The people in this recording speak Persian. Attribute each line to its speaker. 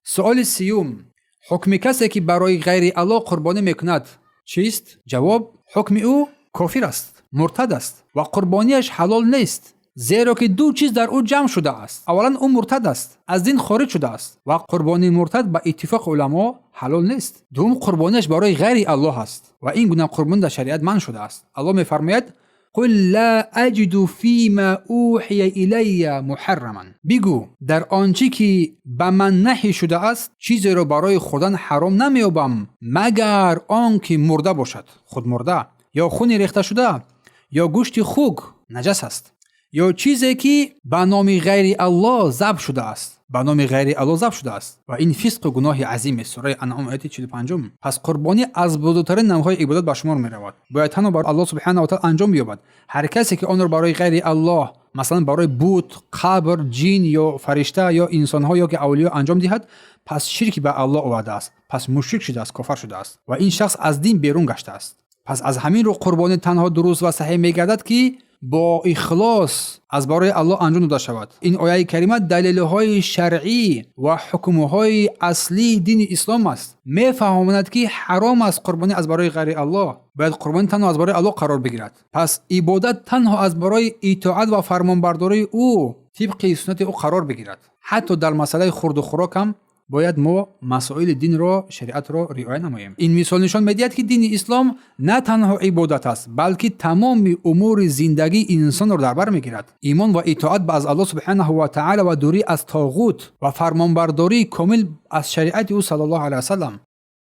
Speaker 1: سوال سیوم: حکم کسی که برای غیر الله قربانی میکند چیست؟ جواب: حکم او کافر است، مرتد است و قربانیش حلال نیست، زیرا که دو چیز در او جمع شده است. اولا او مرتد است، از دین خارج شده است و قربانی مرتد به اتفاق علما حلال نیست. دوم قربانیش برای غیر الله است و این گونه قربانی در شریعت منع شده است. الله میفرماید: قل لا اجد فيما اوحی الی محرما. بگو در آنچه که به من نهی شده است چیزی را برای خوردن حرام نمیابم مگر آن که مرده باشد، خود مرده، یا خون ریخته شده، یا گوشت خوک نجس است، یا چیزی که به نام غیر الله ذبح شده است، به نام غیر الله ذبح شده است و این فسق و گناه عظیم است. سوره انعام آیه 45. پس قربانی از بزرگترین نوع‌های عبادت به شمار می‌رود. باید تنها بر الله سبحانه و تعالی انجام بیابد. هر کسی که آن را برای غیر الله، مثلا برای بت، قبر، جن یا فرشته یا انسان‌ها یا که اولیاء انجام دهد، پس شرک به الله آورده است، پس مشرک شده است، کافر شده است و این شخص از دین بیرون گشته است. پس از همین رو قربانی تنها درست و صحیح می‌گردد که با اخلاص از برای الله انجام داده شود. این آیه کریمه دلیل‌های شرعی و حکم‌های اصلی دین اسلام است. می‌فهماند که حرام است قربانی از برای غیر الله، باید قربانی تنها از برای الله قرار بگیرد. پس عبادت تنها از برای اطاعت و فرمانبرداری او طبق سنت او قرار بگیرد. حتی در مسئله خورد و خوراک هم باید ما مسائل دین را، شریعت را رعایت نماییم. این مثال نشان می‌دهد که دین اسلام نه تنها عبادت است بلکه تمام امور زندگی انسان را در بر می‌گیرد. ایمان و اطاعت به از الله سبحانه و تعالی و دوری از طاغوت و فرمانبرداری کامل از شریعت او صلی الله علیه و سلم.